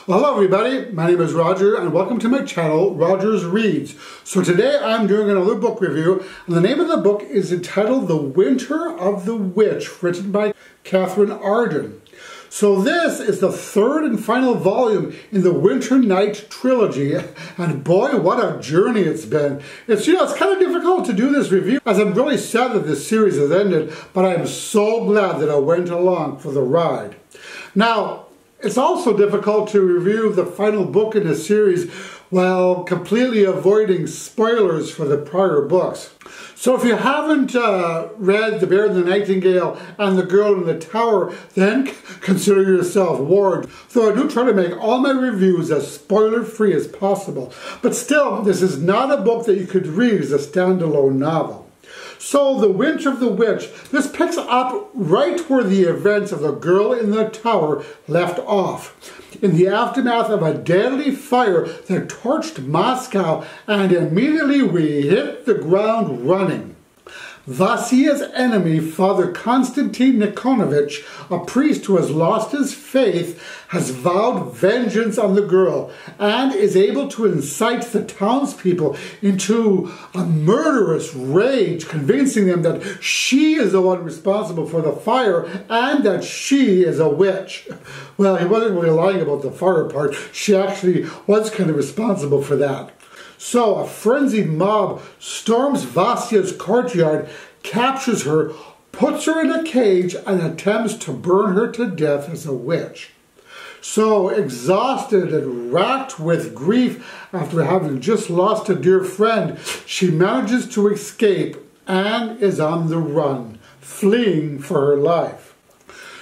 Well, hello everybody, my name is Roger and welcome to my channel, Rogers Reads. So today I'm doing another book review and the name of the book is entitled The Winter of the Witch, written by Katherine Arden. So this is the third and final volume in the Winter Night trilogy, and boy, what a journey it's been. It's kind of difficult to do this review as I'm really sad that this series has ended, but I am so glad that I went along for the ride. Now, it's also difficult to review the final book in a series while completely avoiding spoilers for the prior books. So if you haven't read The Bear and the Nightingale and The Girl in the Tower, then consider yourself warned. Though I do try to make all my reviews as spoiler-free as possible. But still, this is not a book that you could read as a standalone novel. So, The Winter of the Witch, this picks up right where the events of The Girl in the Tower left off, in the aftermath of a deadly fire that torched Moscow, and immediately we hit the ground running. Vasilya's enemy, Father Konstantin Nikonovich, a priest who has lost his faith, has vowed vengeance on the girl and is able to incite the townspeople into a murderous rage, convincing them that she is the one responsible for the fire and that she is a witch. Well, he wasn't really lying about the fire part. She actually was kind of responsible for that. So a frenzied mob storms Vasilya's courtyard, captures her, puts her in a cage, and attempts to burn her to death as a witch. So exhausted and racked with grief after having just lost a dear friend, she manages to escape and is on the run, fleeing for her life.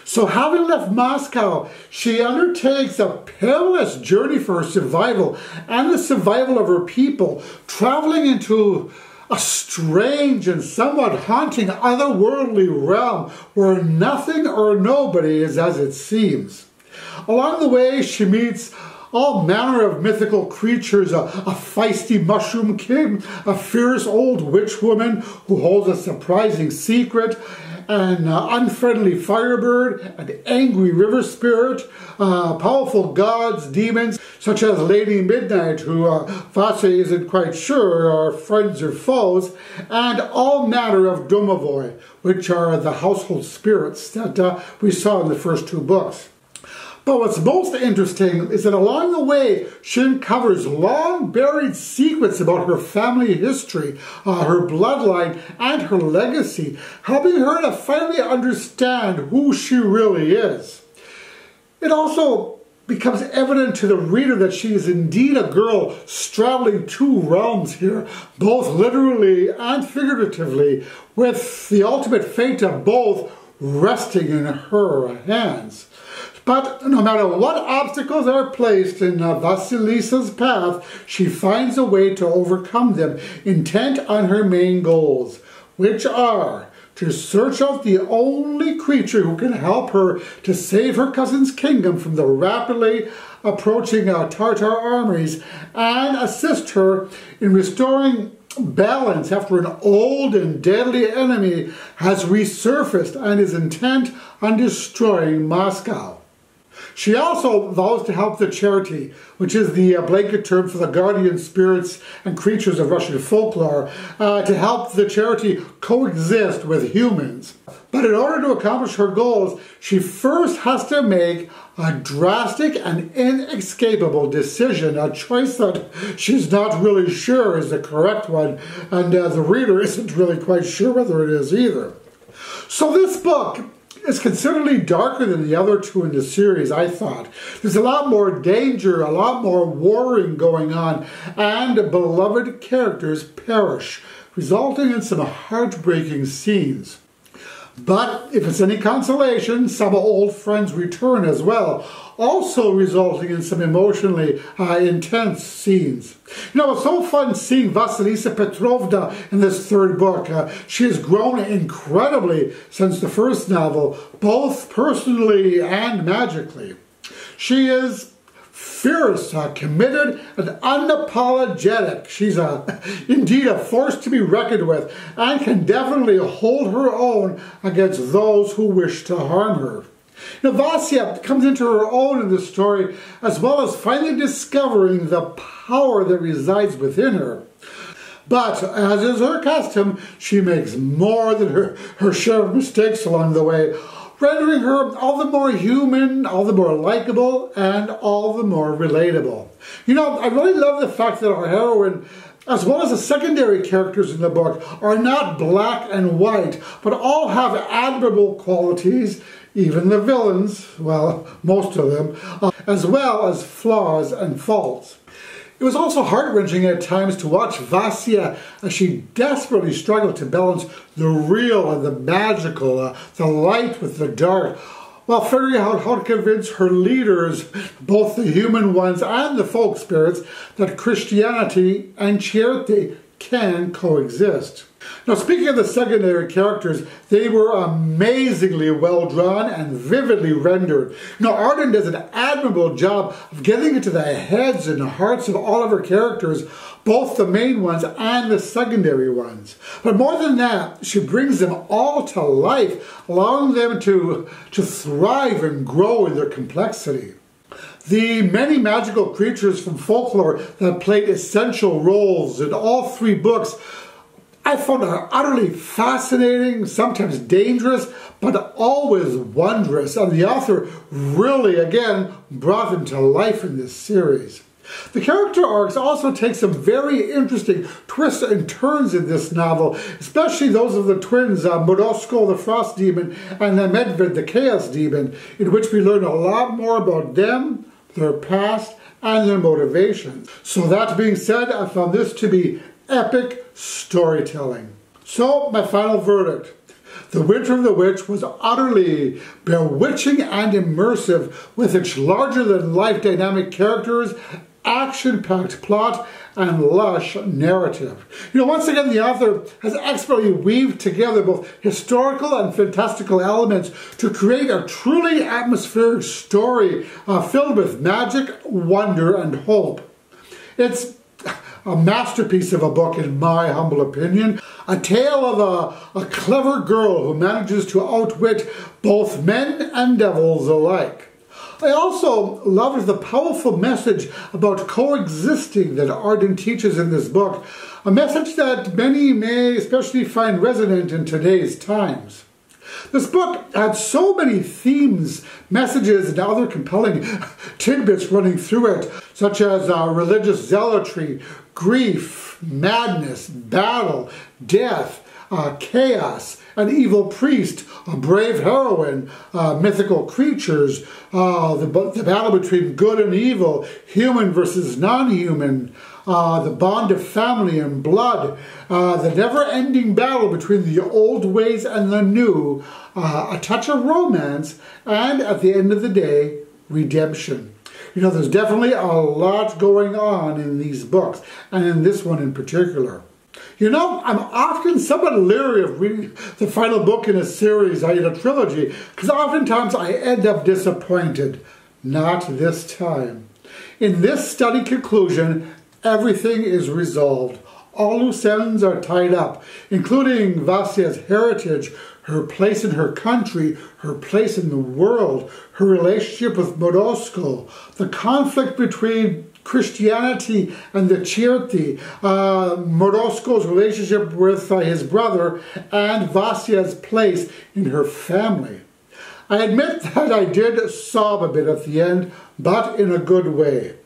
So having left Moscow, she undertakes a perilous journey for her survival and the survival of her people, traveling into a strange and somewhat haunting otherworldly realm where nothing or nobody is as it seems. Along the way, she meets all manner of mythical creatures, a feisty mushroom king, a fierce old witch woman who holds a surprising secret, an unfriendly firebird, an angry river spirit, powerful gods, demons, such as Lady Midnight, who Vasilya isn't quite sure are friends or foes, and all manner of domovoi, which are the household spirits that we saw in the first two books. But what's most interesting is that along the way, she uncovers long-buried secrets about her family history, her bloodline, and her legacy, helping her to finally understand who she really is. It also becomes evident to the reader that she is indeed a girl straddling two realms here, both literally and figuratively, with the ultimate fate of both resting in her hands. But no matter what obstacles are placed in Vasilissa's path, she finds a way to overcome them, intent on her main goals, which are to search out the only creature who can help her to save her cousin's kingdom from the rapidly approaching Tartar armies and assist her in restoring balance after an old and deadly enemy has resurfaced and is intent on destroying Moscow. She also vows to help the Charity, which is the blanket term for the guardian spirits and creatures of Russian folklore, to help the Charity coexist with humans. But in order to accomplish her goals, she first has to make a drastic and inescapable decision, a choice that she's not really sure is the correct one, and the reader isn't really quite sure whether it is either. So this book is considerably darker than the other two in the series, I thought. There's a lot more danger, a lot more warring going on, and beloved characters perish, resulting in some heartbreaking scenes. But if it's any consolation, some old friends return as well, also resulting in some emotionally intense scenes. You know, it's so fun seeing Vasilissa Petrovna in this third book. She has grown incredibly since the first novel, both personally and magically. She is fierce, committed, and unapologetic. She's indeed a force to be reckoned with and can definitely hold her own against those who wish to harm her. Now, Vasya comes into her own in this story, as well as finally discovering the power that resides within her. But, as is her custom, she makes more than her share of mistakes along the way, rendering her all the more human, all the more likable, and all the more relatable. You know, I really love the fact that our heroine, as well as the secondary characters in the book, are not black and white, but all have admirable qualities, even the villains, well, most of them, as well as flaws and faults. It was also heart-wrenching at times to watch Vasya as she desperately struggled to balance the real and the magical, the light with the dark, while figuring out how to convince her leaders, both the human ones and the folk spirits, that Christianity and charity can coexist. Now, speaking of the secondary characters, they were amazingly well drawn and vividly rendered. Now, Arden does an admirable job of getting into the heads and hearts of all of her characters, both the main ones and the secondary ones. But more than that, she brings them all to life, allowing them to thrive and grow in their complexity. The many magical creatures from folklore that played essential roles in all three books I found are utterly fascinating, sometimes dangerous, but always wondrous. And the author really, again, brought them to life in this series. The character arcs also take some very interesting twists and turns in this novel, especially those of the twins, Morosko the Frost Demon and Medved the Chaos Demon, in which we learn a lot more about them, their past, and their motivations. So that being said, I found this to be epic storytelling. So, my final verdict. The Winter of the Witch was utterly bewitching and immersive with its larger-than-life dynamic characters, action-packed plot, and lush narrative. You know, once again, the author has expertly weaved together both historical and fantastical elements to create a truly atmospheric story filled with magic, wonder, and hope. It's a masterpiece of a book, in my humble opinion. A tale of a clever girl who manages to outwit both men and devils alike. I also love the powerful message about coexisting that Arden teaches in this book, a message that many may especially find resonant in today's times. This book had so many themes, messages, and other compelling tidbits running through it, such as religious zealotry, grief, madness, battle, death, chaos, an evil priest, a brave heroine, mythical creatures, the battle between good and evil, human versus non-human, the bond of family and blood, the never-ending battle between the old ways and the new, a touch of romance, and at the end of the day, redemption. You know, there's definitely a lot going on in these books, and in this one in particular. You know, I'm often somewhat leery of reading the final book in a series, in a trilogy, because oftentimes I end up disappointed. Not this time. In this study conclusion, everything is resolved. All loose ends are tied up, including Vasya's heritage, her place in her country, her place in the world, her relationship with Morosko, the conflict between Christianity and the Charity, Morosko's relationship with his brother, and Vasya's place in her family. I admit that I did sob a bit at the end, but in a good way.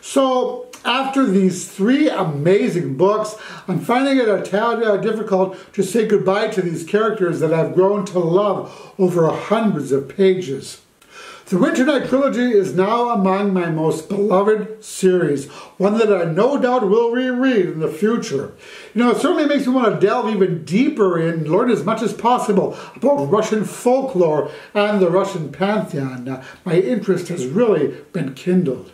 So, after these three amazing books, I'm finding it a tad difficult to say goodbye to these characters that I've grown to love over hundreds of pages. The Winter Night Trilogy is now among my most beloved series, one that I no doubt will reread in the future. You know, it certainly makes me want to delve even deeper in, learn as much as possible about Russian folklore and the Russian pantheon. My interest has really been kindled.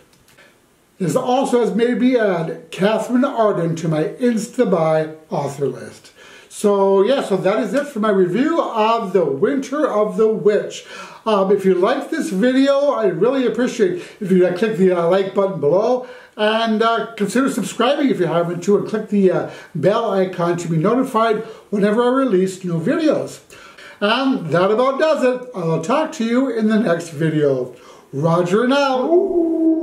This also has made me add Katherine Arden to my Insta-Buy author list. So yeah, so that is it for my review of The Winter of the Witch. If you like this video, I really appreciate if you click the like button below, and consider subscribing if you haven't too, and click the bell icon to be notified whenever I release new videos. And that about does it. I'll talk to you in the next video. Roger and out.